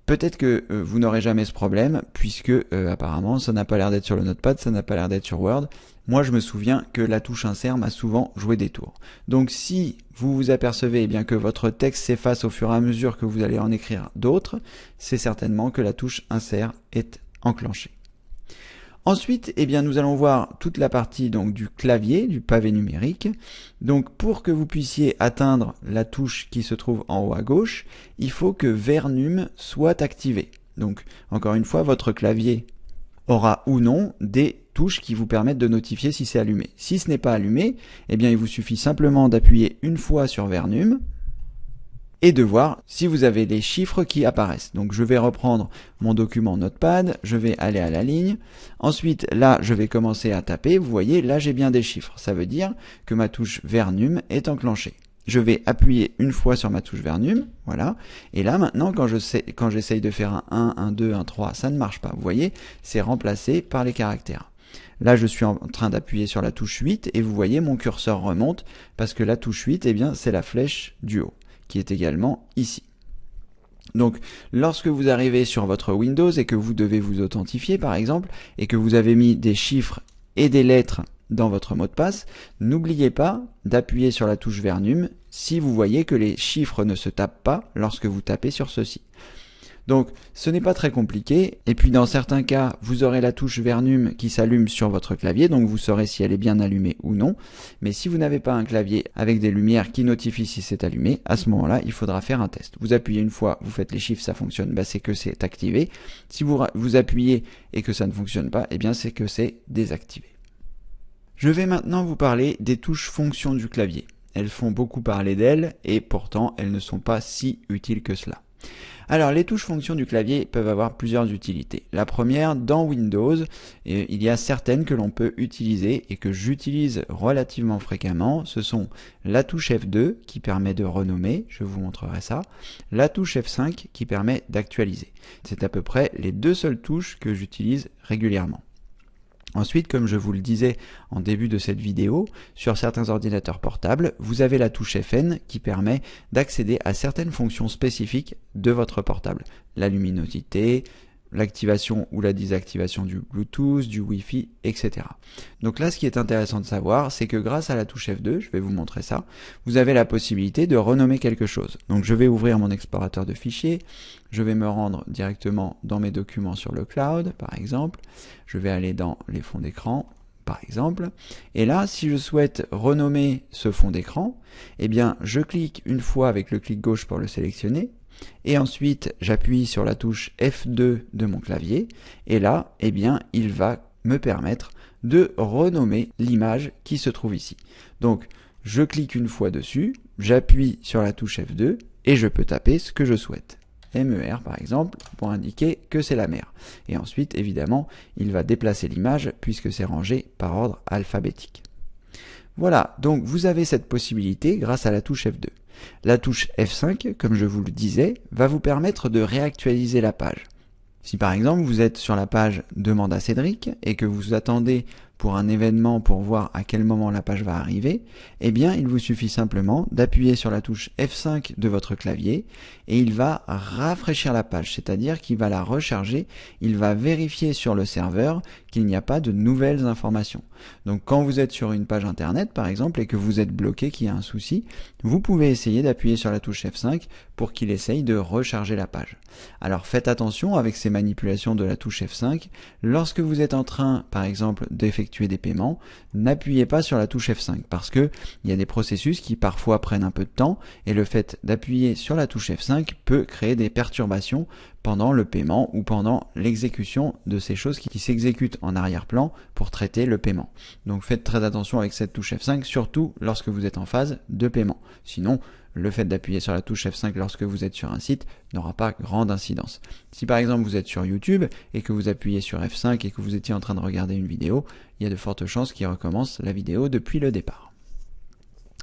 Peut-être que vous n'aurez jamais ce problème, puisque apparemment ça n'a pas l'air d'être sur le Notepad, ça n'a pas l'air d'être sur Word. Moi je me souviens que la touche insert m'a souvent joué des tours. Donc si vous vous apercevez bien que votre texte s'efface au fur et à mesure que vous allez en écrire d'autres, c'est certainement que la touche insert est enclenchée. Ensuite, eh bien, nous allons voir toute la partie donc du clavier, du pavé numérique. Donc, pour que vous puissiez atteindre la touche qui se trouve en haut à gauche, il faut que Vernum soit activé. Donc, encore une fois, votre clavier aura ou non des touches qui vous permettent de notifier si c'est allumé. Si ce n'est pas allumé, eh bien, il vous suffit simplement d'appuyer une fois sur Vernum et de voir si vous avez les chiffres qui apparaissent. Donc je vais reprendre mon document Notepad, je vais aller à la ligne, ensuite là je vais commencer à taper, vous voyez là j'ai bien des chiffres, ça veut dire que ma touche Vernum est enclenchée. Je vais appuyer une fois sur ma touche Vernum, voilà, et là maintenant quand j'essaye de faire un 1, un 2, un 3, ça ne marche pas, vous voyez, c'est remplacé par les caractères. Là, je suis en train d'appuyer sur la touche 8 et vous voyez mon curseur remonte parce que la touche 8, eh bien, c'est la flèche du haut qui est également ici. Donc, lorsque vous arrivez sur votre Windows et que vous devez vous authentifier, par exemple, et que vous avez mis des chiffres et des lettres dans votre mot de passe, n'oubliez pas d'appuyer sur la touche Vernum si vous voyez que les chiffres ne se tapent pas lorsque vous tapez sur ceci. Donc, ce n'est pas très compliqué. Et puis, dans certains cas, vous aurez la touche Vernum qui s'allume sur votre clavier, donc vous saurez si elle est bien allumée ou non. Mais si vous n'avez pas un clavier avec des lumières qui notifient si c'est allumé, à ce moment-là, il faudra faire un test. Vous appuyez une fois, vous faites les chiffres, ça fonctionne, bah c'est que c'est activé. Si vous appuyez et que ça ne fonctionne pas, eh bien c'est que c'est désactivé. Je vais maintenant vous parler des touches fonctions du clavier. Elles font beaucoup parler d'elles et pourtant elles ne sont pas si utiles que cela. Alors, les touches fonctions du clavier peuvent avoir plusieurs utilités. La première, dans Windows, il y a certaines que l'on peut utiliser et que j'utilise relativement fréquemment. Ce sont la touche F2 qui permet de renommer, je vous montrerai ça, la touche F5 qui permet d'actualiser. C'est à peu près les deux seules touches que j'utilise régulièrement. Ensuite, comme je vous le disais en début de cette vidéo, sur certains ordinateurs portables, vous avez la touche FN qui permet d'accéder à certaines fonctions spécifiques de votre portable. La luminosité, l'activation ou la désactivation du Bluetooth, du Wi-Fi, etc. Donc là, ce qui est intéressant de savoir, c'est que grâce à la touche F2, je vais vous montrer ça, vous avez la possibilité de renommer quelque chose. Donc je vais ouvrir mon explorateur de fichiers, je vais me rendre directement dans mes documents sur le cloud, par exemple, je vais aller dans les fonds d'écran, par exemple, et là, si je souhaite renommer ce fond d'écran, eh bien, je clique une fois avec le clic gauche pour le sélectionner, et ensuite j'appuie sur la touche F2 de mon clavier et là eh bien il va me permettre de renommer l'image qui se trouve ici. Donc je clique une fois dessus, j'appuie sur la touche F2 et je peux taper ce que je souhaite. MER par exemple pour indiquer que c'est la mer. Et ensuite évidemment il va déplacer l'image puisque c'est rangé par ordre alphabétique. Voilà, donc vous avez cette possibilité grâce à la touche F2. La touche F5, comme je vous le disais, va vous permettre de réactualiser la page. Si par exemple vous êtes sur la page Demande à Cédric et que vous attendez pour un événement pour voir à quel moment la page va arriver, eh bien il vous suffit simplement d'appuyer sur la touche F5 de votre clavier et il va rafraîchir la page, c'est-à-dire qu'il va la recharger, il va vérifier sur le serveur qu'il n'y a pas de nouvelles informations. Donc quand vous êtes sur une page internet par exemple et que vous êtes bloqué, qu'il y a un souci, vous pouvez essayer d'appuyer sur la touche F5 pour qu'il essaye de recharger la page. Alors faites attention avec ces manipulations de la touche F5, lorsque vous êtes en train par exemple d'effectuer des paiements, n'appuyez pas sur la touche F5 parce que il y a des processus qui parfois prennent un peu de temps et le fait d'appuyer sur la touche F5 peut créer des perturbations pendant le paiement ou pendant l'exécution de ces choses qui s'exécutent en arrière-plan pour traiter le paiement. Donc faites très attention avec cette touche F5, surtout lorsque vous êtes en phase de paiement. Sinon, le fait d'appuyer sur la touche F5 lorsque vous êtes sur un site n'aura pas grande incidence. Si par exemple vous êtes sur YouTube et que vous appuyez sur F5 et que vous étiez en train de regarder une vidéo, il y a de fortes chances qu'il recommence la vidéo depuis le départ.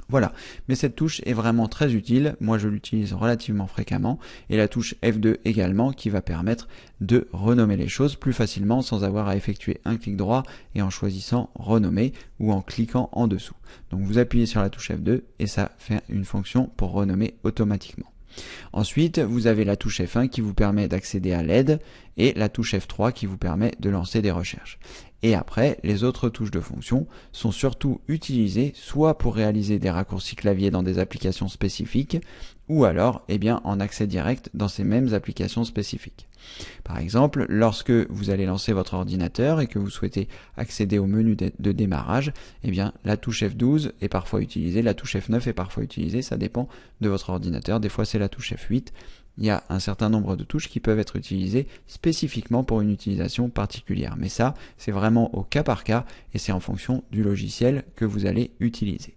Voilà, mais cette touche est vraiment très utile, moi je l'utilise relativement fréquemment, et la touche F2 également qui va permettre de renommer les choses plus facilement sans avoir à effectuer un clic droit et en choisissant renommer ou en cliquant en dessous. Donc vous appuyez sur la touche F2 et ça fait une fonction pour renommer automatiquement. Ensuite, vous avez la touche F1 qui vous permet d'accéder à l'aide et la touche F3 qui vous permet de lancer des recherches. Et après, les autres touches de fonction sont surtout utilisées soit pour réaliser des raccourcis clavier dans des applications spécifiques, ou alors en accès direct dans ces mêmes applications spécifiques. Par exemple, lorsque vous allez lancer votre ordinateur et que vous souhaitez accéder au menu de démarrage, la touche F12 est parfois utilisée, la touche F9 est parfois utilisée, ça dépend de votre ordinateur, des fois c'est la touche F8. Il y a un certain nombre de touches qui peuvent être utilisées spécifiquement pour une utilisation particulière. Mais ça, c'est vraiment au cas par cas et c'est en fonction du logiciel que vous allez utiliser.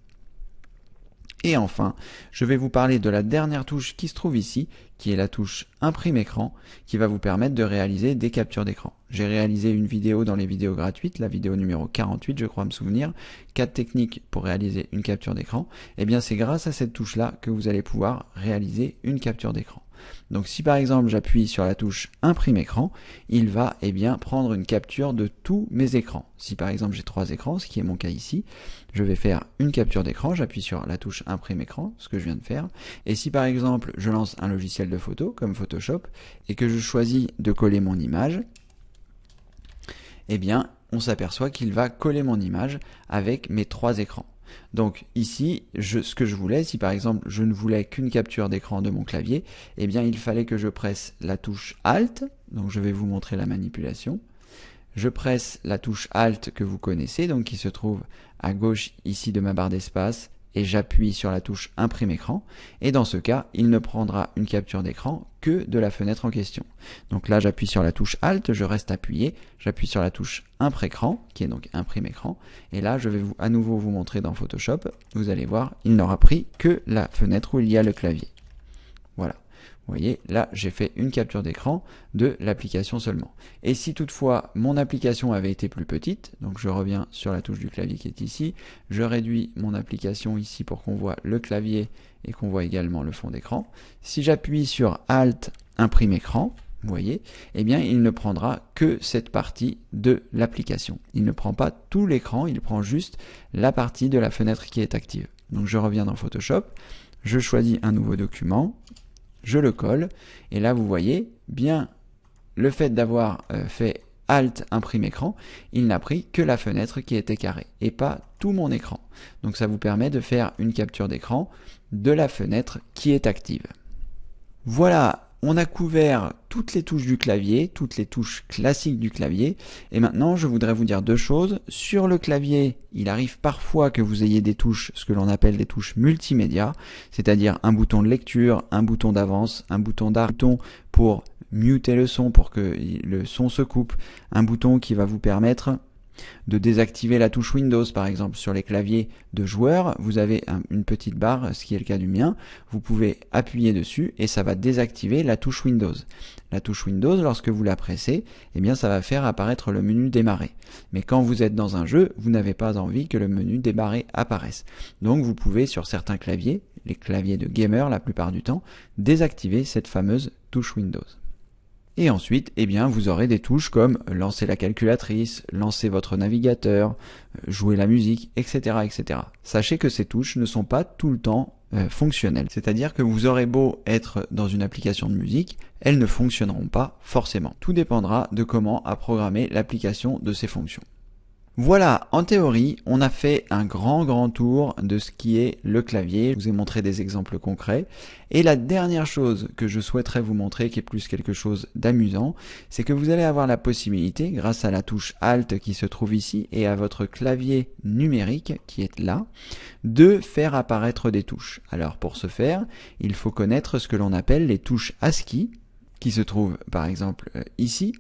Et enfin, je vais vous parler de la dernière touche qui se trouve ici, qui est la touche Imprime écran, qui va vous permettre de réaliser des captures d'écran. J'ai réalisé une vidéo dans les vidéos gratuites, la vidéo numéro 48, je crois me souvenir, 4 techniques pour réaliser une capture d'écran. C'est grâce à cette touche-là que vous allez pouvoir réaliser une capture d'écran. Donc si par exemple j'appuie sur la touche Imprime écran, il va prendre une capture de tous mes écrans. Si par exemple j'ai 3 écrans, ce qui est mon cas ici, je vais faire une capture d'écran, j'appuie sur la touche Imprime écran, ce que je viens de faire. Et si par exemple je lance un logiciel de photo comme Photoshop et que je choisis de coller mon image, on s'aperçoit qu'il va coller mon image avec mes 3 écrans. Donc ici, ce que je voulais, si par exemple je ne voulais qu'une capture d'écran de mon clavier, il fallait que je presse la touche Alt, donc je vais vous montrer la manipulation. Je presse la touche Alt que vous connaissez, donc qui se trouve à gauche ici de ma barre d'espace, et j'appuie sur la touche Imprime écran, et dans ce cas, il ne prendra une capture d'écran que de la fenêtre en question. Donc là, j'appuie sur la touche Alt, je reste appuyé, j'appuie sur la touche Imprime écran, qui est donc Imprime écran, et là, je vais à nouveau vous montrer dans Photoshop, vous allez voir, il n'aura pris que la fenêtre où il y a le clavier. Voilà. Vous voyez, là, j'ai fait une capture d'écran de l'application seulement. Et si toutefois, mon application avait été plus petite, donc je reviens sur la touche du clavier qui est ici, je réduis mon application ici pour qu'on voit le clavier et qu'on voit également le fond d'écran. Si j'appuie sur Alt, Imprime écran, vous voyez, il ne prendra que cette partie de l'application. Il ne prend pas tout l'écran, il prend juste la partie de la fenêtre qui est active. Donc je reviens dans Photoshop, je choisis un nouveau document, je le colle, et là vous voyez bien le fait d'avoir fait Alt Imprime écran, il n'a pris que la fenêtre qui était carrée et pas tout mon écran. Donc ça vous permet de faire une capture d'écran de la fenêtre qui est active. Voilà, on a couvert toutes les touches du clavier, toutes les touches classiques du clavier. Et maintenant, je voudrais vous dire deux choses. Sur le clavier, il arrive parfois que vous ayez des touches, ce que l'on appelle des touches multimédia, c'est-à-dire un bouton de lecture, un bouton d'avance, un bouton d'arrêt, pour muter le son, pour que le son se coupe, un bouton qui va vous permettre de désactiver la touche Windows. Par exemple, sur les claviers de joueurs, vous avez une petite barre, ce qui est le cas du mien, vous pouvez appuyer dessus et ça va désactiver la touche Windows. La touche Windows, lorsque vous la pressez, ça va faire apparaître le menu démarrer. Mais quand vous êtes dans un jeu, vous n'avez pas envie que le menu démarrer apparaisse. Donc vous pouvez, sur certains claviers, les claviers de gamer la plupart du temps, désactiver cette fameuse touche Windows. Et ensuite, vous aurez des touches comme lancer la calculatrice, lancer votre navigateur, jouer la musique, etc., etc. Sachez que ces touches ne sont pas tout le temps fonctionnelles. C'est-à-dire que vous aurez beau être dans une application de musique, elles ne fonctionneront pas forcément. Tout dépendra de comment a programmé l'application de ces fonctions. Voilà, en théorie, on a fait un grand tour de ce qui est le clavier. Je vous ai montré des exemples concrets. Et la dernière chose que je souhaiterais vous montrer, qui est plus quelque chose d'amusant, c'est que vous allez avoir la possibilité, grâce à la touche Alt qui se trouve ici et à votre clavier numérique qui est là, de faire apparaître des touches. Alors pour ce faire, il faut connaître ce que l'on appelle les touches ASCII, qui se trouve par exemple ici.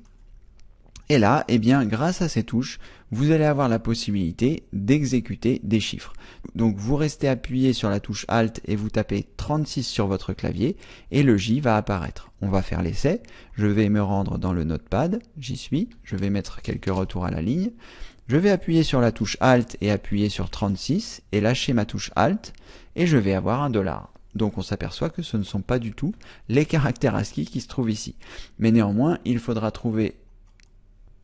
Et là, eh bien, grâce à ces touches, vous allez avoir la possibilité d'exécuter des chiffres. Donc vous restez appuyé sur la touche Alt et vous tapez 36 sur votre clavier et le J va apparaître. On va faire l'essai. Je vais me rendre dans le Notepad, j'y suis, je vais mettre quelques retours à la ligne. Je vais appuyer sur la touche Alt et appuyer sur 36 et lâcher ma touche Alt et je vais avoir $1. Donc on s'aperçoit que ce ne sont pas du tout les caractères ASCII qui se trouvent ici. Mais néanmoins, il faudra trouver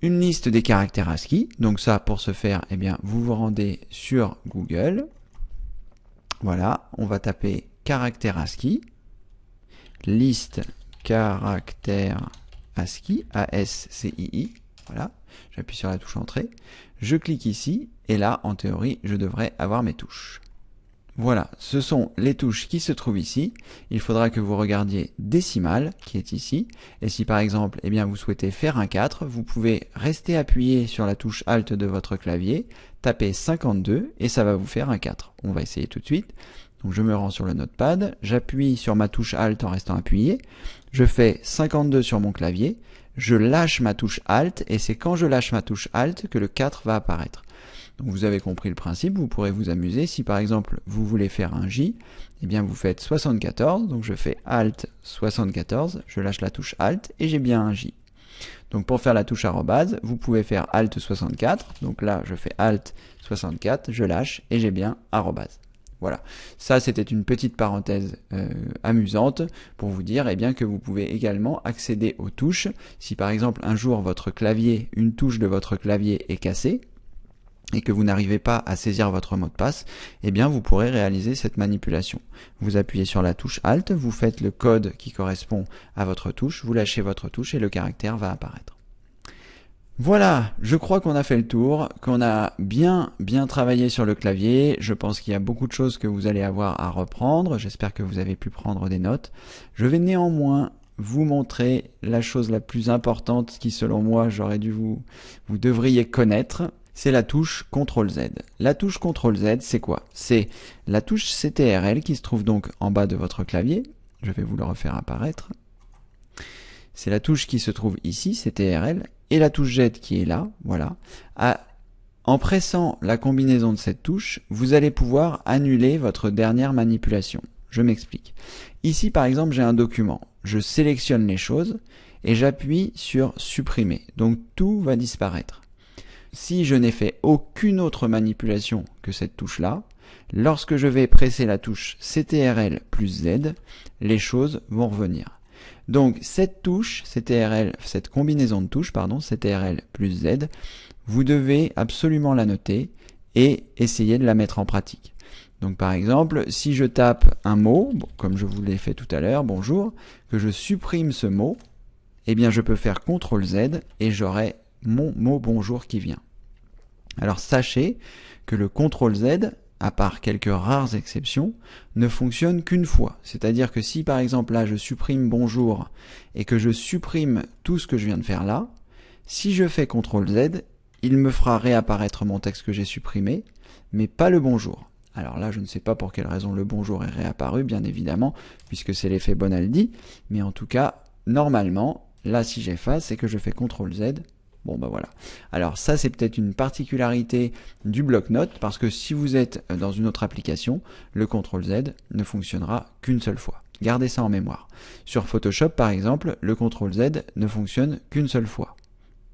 une liste des caractères ASCII. Donc ça, pour ce faire, eh bien, vous vous rendez sur Google. Voilà, on va taper caractères ASCII, liste caractères ASCII, A-S-C-I-I. Voilà, j'appuie sur la touche entrée. Je clique ici et là, en théorie, je devrais avoir mes touches. Voilà, ce sont les touches qui se trouvent ici. Il faudra que vous regardiez décimale qui est ici. Et si par exemple, eh bien, vous souhaitez faire un 4, vous pouvez rester appuyé sur la touche Alt de votre clavier, taper 52 et ça va vous faire un 4. On va essayer tout de suite. Donc je me rends sur le Notepad, j'appuie sur ma touche Alt en restant appuyé, je fais 52 sur mon clavier, je lâche ma touche Alt et c'est quand je lâche ma touche Alt que le 4 va apparaître. Donc vous avez compris le principe, vous pourrez vous amuser. Si par exemple vous voulez faire un J, eh bien vous faites 74, donc je fais Alt 74, je lâche la touche Alt et j'ai bien un J. Donc pour faire la touche arrobase, vous pouvez faire Alt 64, donc là je fais Alt 64, je lâche et j'ai bien arrobase. Voilà, ça c'était une petite parenthèse amusante pour vous dire eh bien, que vous pouvez également accéder aux touches. Si par exemple un jour votre clavier, une touche de votre clavier est cassée, et que vous n'arrivez pas à saisir votre mot de passe, eh bien vous pourrez réaliser cette manipulation. Vous appuyez sur la touche Alt, vous faites le code qui correspond à votre touche, vous lâchez votre touche et le caractère va apparaître. Voilà, je crois qu'on a fait le tour, qu'on a bien travaillé sur le clavier. Je pense qu'il y a beaucoup de choses que vous allez avoir à reprendre. J'espère que vous avez pu prendre des notes. Je vais néanmoins vous montrer la chose la plus importante qui, selon moi, vous devriez connaître. C'est la touche CTRL-Z. La touche CTRL-Z, c'est quoi? C'est la touche CTRL qui se trouve donc en bas de votre clavier. Je vais vous le refaire apparaître. C'est la touche qui se trouve ici, CTRL, et la touche Z qui est là, voilà. En pressant la combinaison de cette touche, vous allez pouvoir annuler votre dernière manipulation. Je m'explique. Ici, par exemple, j'ai un document. Je sélectionne les choses et j'appuie sur supprimer. Donc tout va disparaître. Si je n'ai fait aucune autre manipulation que cette touche-là, lorsque je vais presser la touche CTRL plus Z, les choses vont revenir. Donc cette touche, CTRL, cette combinaison de touches, pardon, CTRL plus Z, vous devez absolument la noter et essayer de la mettre en pratique. Donc par exemple, si je tape un mot, bon, comme je vous l'ai fait tout à l'heure, bonjour, que je supprime ce mot, eh bien je peux faire CTRL Z et j'aurai mon mot bonjour qui vient. Alors sachez que le CTRL Z, à part quelques rares exceptions, ne fonctionne qu'une fois. C'est-à-dire que si par exemple là je supprime bonjour et que je supprime tout ce que je viens de faire là, si je fais CTRL Z, il me fera réapparaître mon texte que j'ai supprimé, mais pas le bonjour. Alors là je ne sais pas pour quelle raison le bonjour est réapparu, bien évidemment, puisque c'est l'effet Bonaldi, mais en tout cas, normalement, là si j'efface et que je fais CTRL Z, bon bah voilà. Alors ça c'est peut-être une particularité du bloc-notes parce que si vous êtes dans une autre application, le CTRL Z ne fonctionnera qu'une seule fois. Gardez ça en mémoire. Sur Photoshop par exemple, le CTRL Z ne fonctionne qu'une seule fois.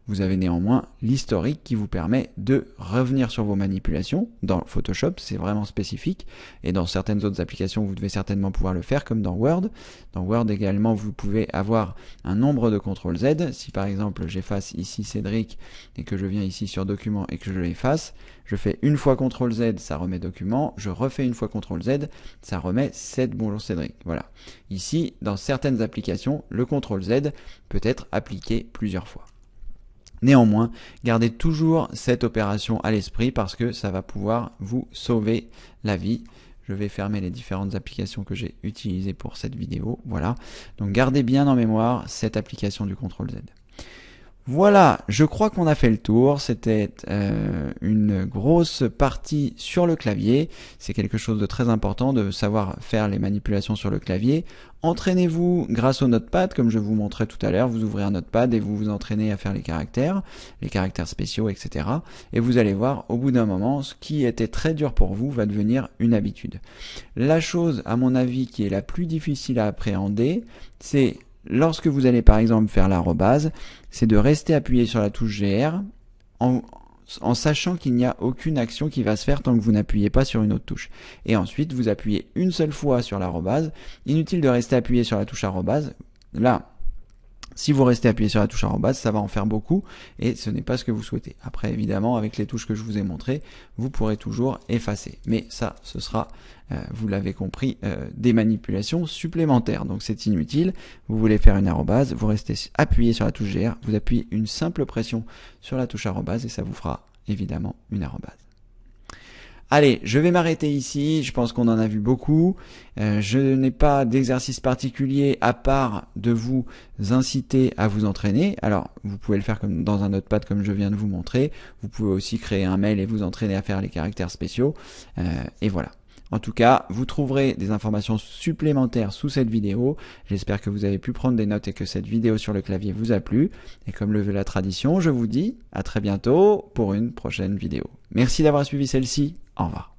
Vous avez néanmoins l'historique qui vous permet de revenir sur vos manipulations. Dans Photoshop, c'est vraiment spécifique. Et dans certaines autres applications, vous devez certainement pouvoir le faire, comme dans Word. Dans Word également, vous pouvez avoir un nombre de CTRL Z. Si par exemple, j'efface ici Cédric et que je viens ici sur Document et que je l'efface, je fais une fois CTRL Z, ça remet Document. Je refais une fois CTRL Z, ça remet Bonjour Cédric. Voilà. Ici, dans certaines applications, le CTRL Z peut être appliqué plusieurs fois. Néanmoins, gardez toujours cette opération à l'esprit parce que ça va pouvoir vous sauver la vie. Je vais fermer les différentes applications que j'ai utilisées pour cette vidéo. Voilà. Donc gardez bien en mémoire cette application du CTRL Z. Voilà, je crois qu'on a fait le tour. C'était une grosse partie sur le clavier. C'est quelque chose de très important de savoir faire les manipulations sur le clavier. Entraînez-vous grâce au notepad, comme je vous montrais tout à l'heure. Vous ouvrez un notepad et vous vous entraînez à faire les caractères spéciaux, etc. Et vous allez voir, au bout d'un moment, ce qui était très dur pour vous va devenir une habitude. La chose, à mon avis, qui est la plus difficile à appréhender, c'est lorsque vous allez par exemple faire l'arrobase, c'est de rester appuyé sur la touche GR en sachant qu'il n'y a aucune action qui va se faire tant que vous n'appuyez pas sur une autre touche. Et ensuite, vous appuyez une seule fois sur l'arrobase. Inutile de rester appuyé sur la touche arrobase. Là, si vous restez appuyé sur la touche arrobase, ça va en faire beaucoup et ce n'est pas ce que vous souhaitez. Après, évidemment, avec les touches que je vous ai montrées, vous pourrez toujours effacer. Mais ça, ce sera, vous l'avez compris, des manipulations supplémentaires. Donc c'est inutile. Vous voulez faire une arrobase, vous restez appuyé sur la touche GR, vous appuyez une simple pression sur la touche arrobase et ça vous fera évidemment une arrobase. Allez, je vais m'arrêter ici, je pense qu'on en a vu beaucoup. Je n'ai pas d'exercice particulier à part de vous inciter à vous entraîner. Alors, vous pouvez le faire comme dans un notepad comme je viens de vous montrer. Vous pouvez aussi créer un mail et vous entraîner à faire les caractères spéciaux. Et voilà. En tout cas, vous trouverez des informations supplémentaires sous cette vidéo. J'espère que vous avez pu prendre des notes et que cette vidéo sur le clavier vous a plu. Et comme le veut la tradition, je vous dis à très bientôt pour une prochaine vidéo. Merci d'avoir suivi celle-ci. Au revoir.